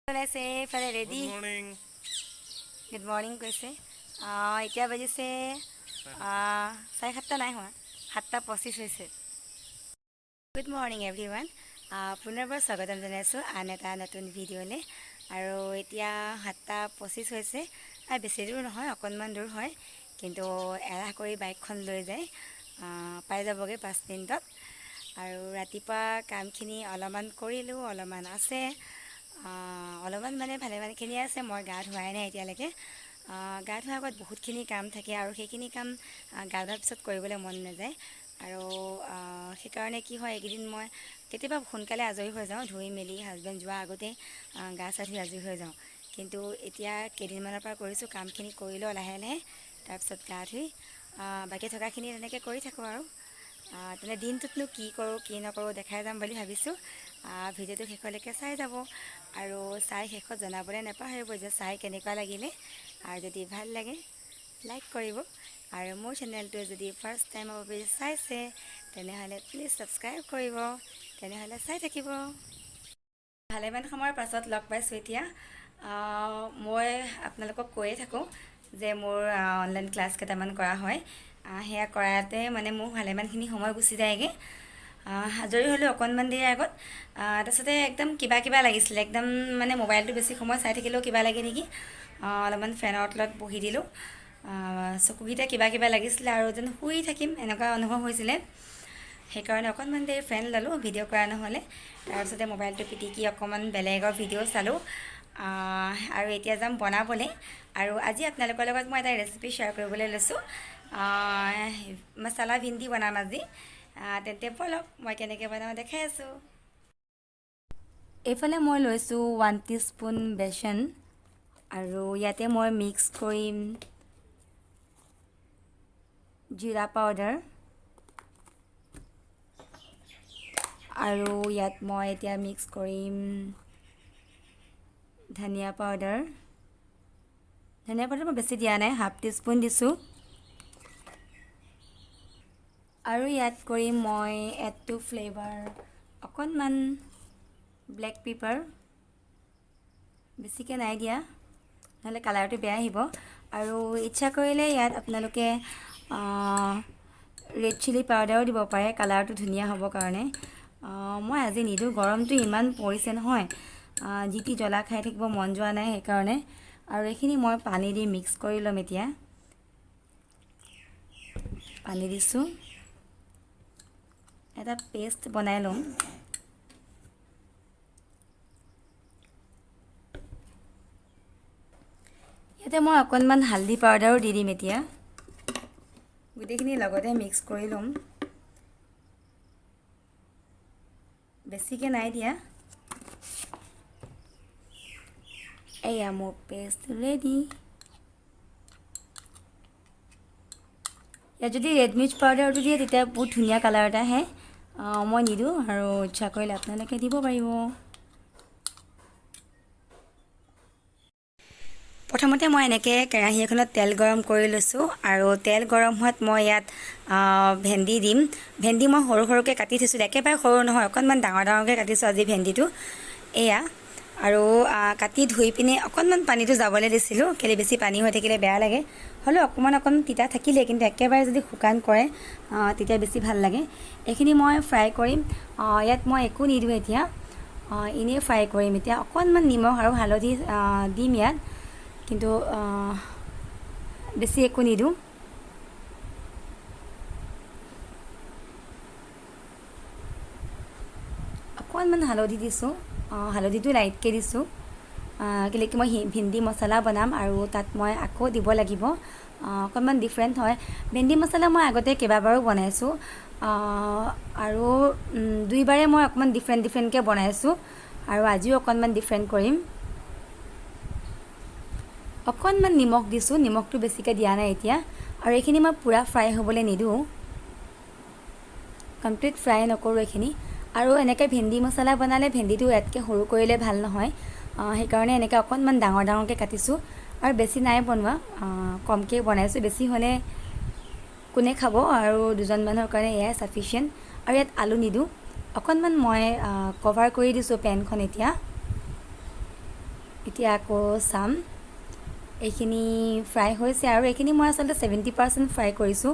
ওলাইছে এইফালে ready. Good morning. Good morning কৈছে। এতিয়া বাজিছে 7:30 নাই হোৱা, 7:25 হৈছে। Good morning everyone. পুনৰবাৰ স্বাগতম জনাইছোঁ আন এটা নতুন ভিডিঅ'লৈ। আৰু এতিয়া 7:25 হৈছে। বেছি দূৰ নহয়, অকণমান দূৰ হয়, কিন্তু এলাহ কৰি বাইকখন লৈ যায় পাই যাবগৈ 5 মিনিটত। আৰু ৰাতিপুৱা কামখিনি অলপমান কৰিলোঁ, অলপমান আছে, অলপমান মানে ভালেমানখিনি আছে। মই গা ধোৱাই নাই এতিয়ালৈকে। গা ধোৱাৰ আগত বহুতখিনি কাম থাকে আৰু সেইখিনি কাম গা ধোৱাৰ পিছত কৰিবলৈ মন নাযায়। আৰু সেইকাৰণে কি হয়, এইকেইদিন মই কেতিয়াবা সোনকালে আজৰি হৈ যাওঁ, ধুই মেলি হাজবেণ্ড যোৱাৰ আগতে গা চা ধুই আজৰি হৈ যাওঁ। কিন্তু এতিয়া কেইদিনমানৰ পৰা কৰিছোঁ, কামখিনি কৰি লওঁ লাহে লাহে, তাৰপিছত গা ধুই বাকী থকাখিনি তেনেকৈ কৰি থাকোঁ। আৰু তেনে দিনটোতনো কি কৰোঁ কি নকৰোঁ দেখাই যাম বুলি ভাবিছোঁ। ভিডিঅ'টো শেষলৈকে চাই যাব আৰু চাই শেষত জনাবলৈ নাপাহৰিব যে চাই কেনেকুৱা লাগিলে। আৰু যদি ভাল লাগে লাইক কৰিব, আৰু মোৰ চেনেলটো যদি ফাৰ্ষ্ট টাইমৰ বাবে চাইছে তেনেহ'লে প্লিজ ছাবস্ক্ৰাইব কৰিব। তেনেহ'লে চাই থাকিব। ভালেমান সময়ৰ পাছত লগ পাইছোঁ এতিয়া। মই আপোনালোকক কৈয়ে থাকোঁ যে মোৰ অনলাইন ক্লাছ কেইটামান কৰা হয়। সেয়া কৰাতে মানে মোৰ ভালেমানখিনি সময় গুচি যায়গৈ। আজৰি হ'লোঁ অকণমান দেৰি আগত। তাৰপিছতে একদম কিবা কিবা লাগিছিলে, একদম মানে মোবাইলটো বেছি সময় চাই থাকিলেও কিবা লাগে নেকি। অলপমান ফেনৰ তলত বহি দিলোঁ। চকুকেইটা কিবা কিবা লাগিছিলে আৰু যেন শুই থাকিম এনেকুৱা অনুভৱ হৈছিলে। সেইকাৰণে অকণমান দেৰি ফেন ল'লোঁ, ভিডিঅ' কৰা নহ'লে। তাৰপিছতে মোবাইলটো পিটিকি অকণমান বেলেগৰ ভিডিঅ' চালোঁ। আৰু এতিয়া যাম বনাবলৈ। আৰু আজি আপোনালোকৰ লগত মই এটা ৰেচিপি শ্বেয়াৰ কৰিবলৈ লৈছোঁ। মছালা ভিন্দি বনাম আজি। তেন্তে ব'লক মই কেনেকৈ বনাওঁ দেখাই আছোঁ। এইফালে মই লৈছোঁ 1 টিস্পুন বেচন, আৰু ইয়াতে মই মিক্স কৰিম জিৰা পাউডাৰ, আৰু ইয়াত মই এতিয়া মিক্স কৰিম ধনিয়া পাউডাৰ। মই বেছি দিয়া নাই, 1/2 টিস্পুন দিছোঁ। আৰু ইয়াত কৰিম মই এড টু ফ্লেভাৰ অকণমান ব্লেক পেপাৰ, বেছিকৈ নাই দিয়া নহ'লে কালাৰটো বেয়া আহিব। আৰু ইচ্ছা কৰিলে ইয়াত আপোনালোকে ৰেড চিলি পাউডাৰো দিব পাৰে, কালাৰটো ধুনীয়া হ'বৰ কাৰণে। মই আজি নিদিওঁ, গৰমটো ইমান পৰিছে নহয়, যি টি জ্বলা খাই থাকিব মন যোৱা নাই সেইকাৰণে। আৰু এইখিনি মই পানী দি মিক্স কৰি ল'ম এতিয়া। পানী দিছোঁ, এটা পেষ্ট বনাই ল'ম। ইয়াতে মই অকণমান হালধি পাউডাৰো দি দিম এতিয়া। গোটেইখিনি লগতে মিক্স কৰি ল'ম, বেছিকৈ নাই দিয়া। এয়া মোৰ পেষ্ট ৰেডি। ইয়াত যদি ৰেড মিৰ্চ পাউডাৰটো দিয়ে তেতিয়া বহুত ধুনীয়া কালাৰ এটা আহে। মই নিদিওঁ, আৰু ইচ্ছা কৰিলে আপোনালোকে দিব পাৰিব। প্ৰথমতে মই এনেকৈ কেৰাহী এখনত তেল গৰম কৰি লৈছোঁ, আৰু তেল গৰম হোৱাত মই ইয়াত ভেন্দি দিম। ভেন্দি মই সৰু সৰুকৈ কাটি থৈছিলোঁ, একেবাৰে সৰু নহয়, অকণমান ডাঙৰ ডাঙৰকৈ কাটিছোঁ আজি ভেন্দিটো। এয়া, আৰু কাটি ধুই পিনে অকণমান পানীটো যাবলৈ দিছিলোঁ, কেলৈ বেছি পানী হৈ থাকিলে বেয়া লাগে। হ'লেও অকণমান তিতা থাকিলেই, কিন্তু একেবাৰে যদি শুকান কৰে তেতিয়া বেছি ভাল লাগে। এইখিনি মই ফ্ৰাই কৰিম। ইয়াত মই একো নিদিওঁ এতিয়া, এনেই ফ্ৰাই কৰিম। এতিয়া অকণমান নিমখ আৰু হালধি দিম ইয়াত, কিন্তু বেছি একো নিদিওঁ। অকণমান হালধি দিছোঁ, হালধিটো লাইটকৈ দিছোঁ, কেলৈ কি মই ভেন্দি মছলা বনাম আৰু তাত মই আকৌ দিব লাগিব। অকণমান ডিফাৰেণ্ট হয়। ভেন্দি মছলা মই আগতে কেইবাবাৰো বনাইছোঁ, আৰু দুইবাৰে মই অকণমান ডিফাৰেণ্টকৈ বনাইছোঁ, আৰু আজিও অকণমান ডিফাৰেণ্ট কৰিম। অকণমান নিমখ দিছোঁ, নিমখটো বেছিকৈ দিয়া নাই এতিয়া। আৰু এইখিনি মই পূৰা ফ্ৰাই হ'বলৈ নিদিওঁ, কমপ্লিট ফ্ৰাই নকৰোঁ এইখিনি। আৰু এনেকৈ ভেন্দি মছলা বনালে ভেন্দিটো ইয়াতকৈ সৰু কৰিলে ভাল নহয়, সেইকাৰণে এনেকৈ অকণমান ডাঙৰ ডাঙৰকৈ কাটিছোঁ। আৰু বেছি নাই বনোৱা, কমকৈ বনাইছোঁ, বেছি হ'লে কোনে খাব, আৰু 2জন মানুহৰ কাৰণে এয়াই ছাফিচিয়েণ্ট। আৰু ইয়াত আলু নিদিওঁ, অকণমান মই কভাৰ কৰি দিছোঁ পেনখন এতিয়া। এতিয়া আকৌ চাম এইখিনি ফ্ৰাই হৈছে আৰু এইখিনি মই আচলতে 70% ফ্ৰাই কৰিছোঁ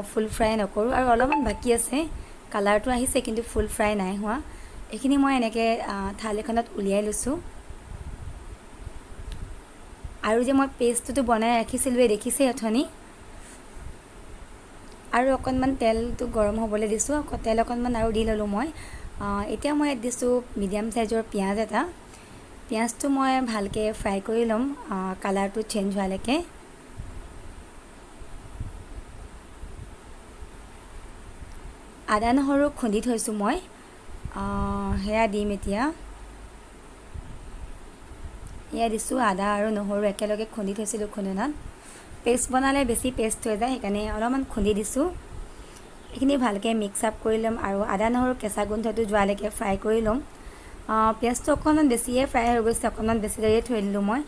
ফুল ফ্ৰাই নকৰোঁ আৰু অলপমান বাকী আছে কালাৰটো আহিছে কিন্তু ফুল ফ্ৰাই নাই হোৱা এইখিনি মই এনেকৈ থাল এখনত উলিয়াই লৈছোঁ আৰু যে মই পেষ্টটো বনাই ৰাখিছিলোঁ দেখিছে অথনি আৰু অকণমান তেলটো গৰম হ'বলৈ দিছোঁ তেল অকণমান আৰু দি ল'লোঁ মই এতিয়া মই ইয়াত দিছোঁ মিডিয়াম চাইজৰ পিঁয়াজ এটা পিঁয়াজটো মই ভালকৈ ফ্ৰাই কৰি ল'ম কালাৰটো চেঞ্জ হোৱালৈকে আদা নহৰু খুন্দি থৈছোঁ মই সেয়া দিম এতিয়া এয়া দিছোঁ আদা আৰু নহৰু একেলগে খুন্দি থৈছিলোঁ খুন্দনাত পেষ্ট বনালে বেছি পেষ্ট হৈ যায় সেইকাৰণে অলপমান খুন্দি দিছোঁ এইখিনি ভালকৈ মিক্স আপ কৰি ল'ম আৰু আদা নহৰু কেঁচা গোন্ধটো যোৱালৈকে ফ্ৰাই কৰি ল'ম পিঁয়াজটো অকণমান বেছিয়ে ফ্ৰাই হৈ গৈছে অকণমান বেছি দেৰিয়ে থৈ দিলোঁ মই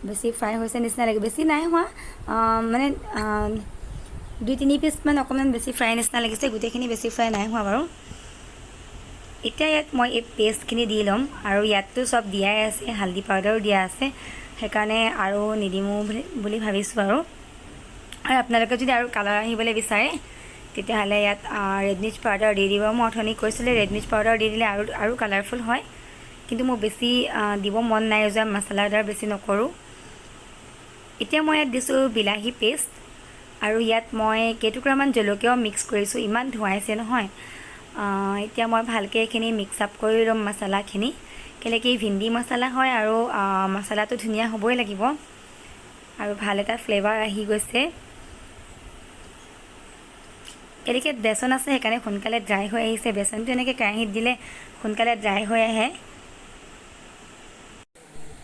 বেছি ফ্ৰাই হৈছে নিচিনা লাগে বেছি নাই হোৱা মানে 2-3 পিচমান অকণমান বেছি ফ্ৰাই নিচিনা লাগিছে গোটেইখিনি বেছি ফ্ৰাই নাই হোৱা বাৰু এতিয়া ইয়াত মই এই পেষ্টখিনি দি ল'ম আৰু ইয়াততো চব দিয়াই আছে হালধি পাউডাৰো দিয়া আছে সেইকাৰণে আৰু নিদিমো বুলি ভাবিছোঁ আৰু আপোনালোকে যদি আৰু কালাৰ আহিবলৈ বিচাৰে তেতিয়াহ'লে ইয়াত ৰেড মিৰ্চ পাউডাৰ দি দিব মই অথনি কৈছিলোঁ ৰেড মিৰ্চ পাউডাৰ দি দিলে আৰু কালাৰফুল হয় কিন্তু মোৰ বেছি দিব মন নাই যোৱা মছলাদাৰ বেছি নকৰোঁ এতিয়া মই ইয়াত দিছোঁ বিলাহী পেষ্ট আৰু ইয়াত মই কেইটুকুৰামান জলকীয়াও মিক্স কৰিছোঁ ইমান ধুৱাইছে নহয় এতিয়া মই ভালকৈ এইখিনি মিক্স আপ কৰি ল'ম মছলাখিনি কেলৈ কি ভিন্দি মছলা হয় আৰু মছলাটো ধুনীয়া হ'বই লাগিব আৰু ভাল এটা ফ্লেভাৰ আহি গৈছে এনেকৈ বেচন আছে সেইকাৰণে সোনকালে ড্ৰাই হৈ আহিছে বেচনটো এনেকৈ কেৰাহীত দিলে সোনকালে ড্ৰাই হৈ আহে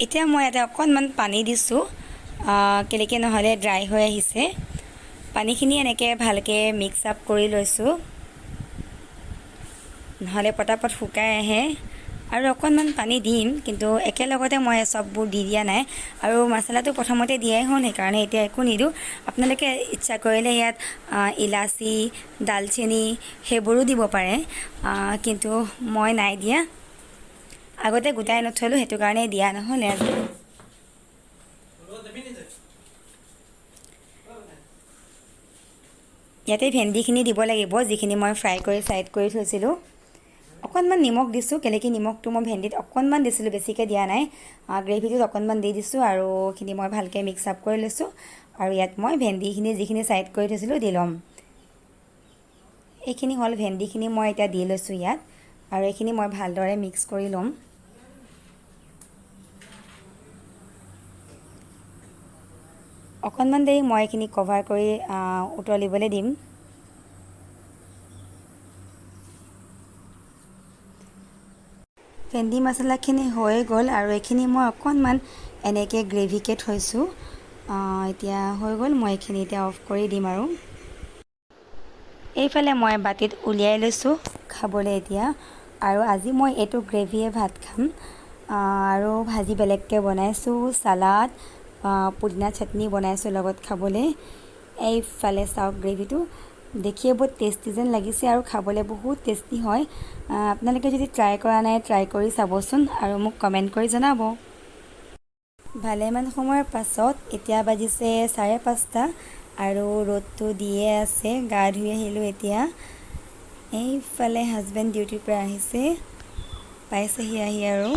এতিয়া মই ইয়াতে অকণমান পানী দিছোঁ কেলেকি নহ'লে ড্ৰাই হৈ আহিছে পানীখিনি এনেকৈ ভালকৈ মিক্স আপ কৰি লৈছোঁ নহ'লে পটাপট শুকাই আহে আৰু অকণমান পানী দিম কিন্তু একেলগতে মই চববোৰ দি দিয়া নাই আৰু মছলাটো প্ৰথমতে দিয়াই হ'ল সেইকাৰণে এতিয়া একো নিদিওঁ আপোনালোকে ইচ্ছা কৰিলে ইয়াত ইলাচি দালচেনি সেইবোৰো দিব পাৰে কিন্তু মই নাই দিয়া আগতে গোটাই নথলোঁ সেইটো কাৰণে দিয়া নহ'লে আজি ইয়াতে ভেন্দিখিনি দিব লাগিব যিখিনি মই ফ্ৰাই কৰি ছাইড কৰি থৈছিলোঁ অকণমান নিমখ দিছোঁ কেলেকি নিমখটো মই ভেন্দিত অকণমান দিছিলোঁ বেছিকৈ দিয়া নাই গ্ৰেভিটোত অকণমান দি দিছোঁ আৰু এইখিনি মই ভালকৈ মিক্স আপ কৰি লৈছোঁ আৰু ইয়াত মই ভেন্দিখিনি যিখিনি ছাইড কৰি থৈছিলোঁ দি ল'ম এইখিনি হ'ল ভেন্দিখিনি মই এতিয়া দি লৈছোঁ ইয়াত আৰু এইখিনি মই ভালদৰে মিক্স কৰি ল'ম অকণমান দেৰি মই এইখিনি কভাৰ কৰি উতলিবলৈ দিম ভেন্দি মছলাখিনি হৈ গ'ল আৰু এইখিনি মই অকণমান এনেকৈ গ্ৰেভিকৈ থৈছোঁ এতিয়া হৈ গ'ল মই এইখিনি এতিয়া অফ কৰি দিম আৰু এইফালে মই বাতিত উলিয়াই লৈছোঁ খাবলৈ এতিয়া আৰু আজি মই এইটো গ্ৰেভিয়ে ভাত খাম আৰু ভাজি বেলেগকৈ বনাইছোঁ চালাড পুদিনা চাটনি বনাইছোঁ লগত খাবলৈ এইফালে চাওক গ্ৰেভিটো দেখিয়ে বহুত টেষ্টি যেন লাগিছে আৰু খাবলৈ বহুত টেষ্টি হয় আপোনালোকে যদি ট্ৰাই কৰা নাই ট্ৰাই কৰি চাবচোন আৰু মোক কমেণ্ট কৰি জনাব ভালেমান সময়ৰ পাছত এতিয়া বাজিছে 5:30 আৰু ৰ'দটো দিয়ে আছে গা ধুই আহিলোঁ এতিয়া এইফালে হাজবেণ্ড ডিউটিৰ পৰা আহিছে পাইছেহি আহি আৰু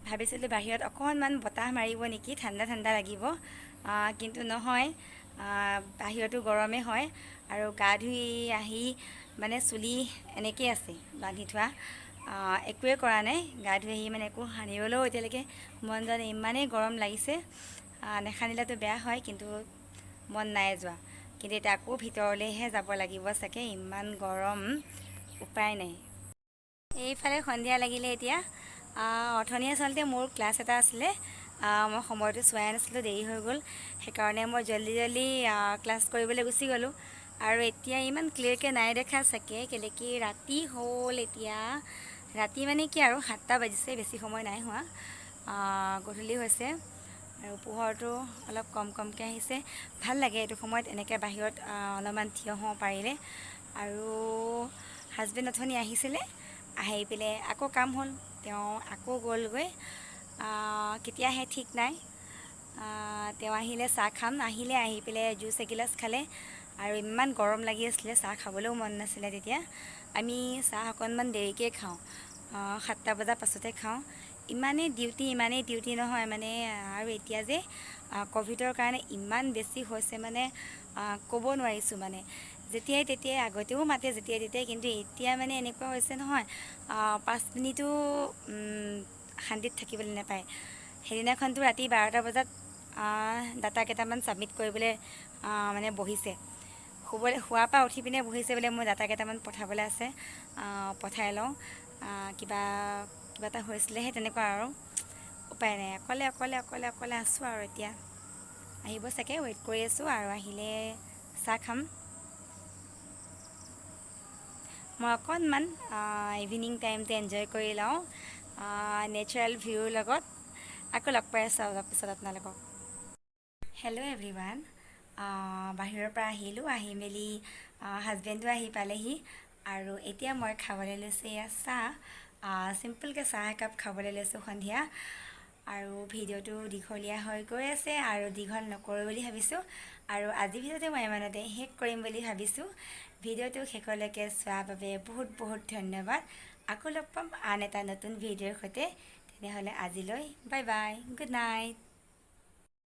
ভাবিছিলোঁ বাহিৰত অকণমান বতাহ মাৰিব নেকি ঠাণ্ডা ঠাণ্ডা লাগিব কিন্তু নহয় বাহিৰতো গৰমেই হয় আৰু গা ধুই আহি মানে চুলি এনেকৈ আছে বান্ধি থোৱা একোৱে কৰা নাই গা ধুই আহি মানে একো সানিবলৈও এতিয়ালৈকে মন যোৱা নাই ইমানেই গৰম লাগিছে নেসানিলেতো বেয়া হয় কিন্তু মন নাই যোৱা কিন্তু এতিয়া আকৌ ভিতৰলৈহে যাব লাগিব চাগে ইমান গৰম উপায় নাই এইফালে সন্ধিয়া লাগিলে এতিয়া অথনি আচলতে মোৰ ক্লাছ এটা আছিলে মই সময়টো চোৱাই নাছিলোঁ দেৰি হৈ গ'ল সেইকাৰণে মই জল্দি ক্লাছ কৰিবলৈ গুচি গ'লোঁ আৰু এতিয়া ইমান ক্লিয়াৰকৈ নাই দেখা চাগে কেলেকি ৰাতি হ'ল এতিয়া ৰাতি মানে কি আৰু 7টা বাজিছে বেছি সময় নাই হোৱা গধূলি হৈছে আৰু পোহৰটো অলপ কমকৈ আহিছে ভাল লাগে এইটো সময়ত এনেকৈ বাহিৰত অলপমান থিয় হ'ব পাৰিলে আৰু হাজবেণ্ড অথনি আহিছিলে আহি পেলাই আকৌ কাম হ'ল তেওঁ আকৌ গ'লগৈ, কেতিয়া আহে ঠিক নাই। তেওঁ আহিলে চাহ খাম, আহি পেলাই জুচ এগিলাচ খালে আৰু ইমান গৰম লাগি আছিলে, চাহ খাবলৈও মন নাছিলে। তেতিয়া আমি চাহ অকণমান দেৰিকৈ খাওঁ, 7টা বজাৰ পাছতে খাওঁ। ইমানেই ডিউটি নহয় মানে। আৰু এতিয়া যে ক'ভিডৰ কাৰণে ইমান বেছি হৈছে মানে ক'ব নোৱাৰিছোঁ মানে। যেতিয়াই তেতিয়াই আগতেও মাতে যেতিয়াই তেতিয়াই, কিন্তু এতিয়া মানে এনেকুৱা হৈছে নহয়, 5 মিনিটো শান্তিত থাকিবলৈ নাপায়। সেইদিনাখনতো ৰাতি 12টা বজাত ডাটা কেইটামান ছাবমিট কৰিবলৈ মানে বহিছে। শোৱাৰ পৰা উঠি পিনে বহিছে বোলে, মোৰ ডাটা কেইটামান পঠাবলৈ আছে, পঠাই লওঁ। কিবা এটা হৈছিলেহে, তেনেকুৱা আৰু উপায় নাই। অকলে আছোঁ আৰু এতিয়া। আহিব চাগে, ৱেইট কৰি আছোঁ, আৰু আহিলে চাহ খাম। মই অকণমান ইভিনিং টাইমটো এনজয় কৰি লওঁ নেচাৰেল ভিউৰ লগত। আকৌ লগ পাই আছোঁ অলপ পিছত আপোনালোকক। হেল্ল' এভৰিৱান, বাহিৰৰ পৰা আহিলোঁ, আহি মেলি হাজবেণ্ডো আহি পালেহি, আৰু এতিয়া মই খাবলৈ লৈছোঁ এয়া চাহ। চিম্পলকৈ চাহ একাপ খাবলৈ লৈছোঁ সন্ধিয়া। আৰু ভিডিঅ'টো দীঘলীয়া হৈ গৈ আছে, আৰু দীঘল নকৰোঁ বুলি ভাবিছোঁ, আৰু আজিৰ ভিডিঅ'টো মই ইমানতে শেষ কৰিম বুলি ভাবিছোঁ। ভিডিঅ'টো শেষলৈকে চোৱাৰ বাবে বহুত বহুত ধন্যবাদ। আকৌ লগ পাম আন এটা নতুন ভিডিঅ'ৰ সৈতে। তেনেহ'লে আজিলৈ বাই বাই, গুড নাইট।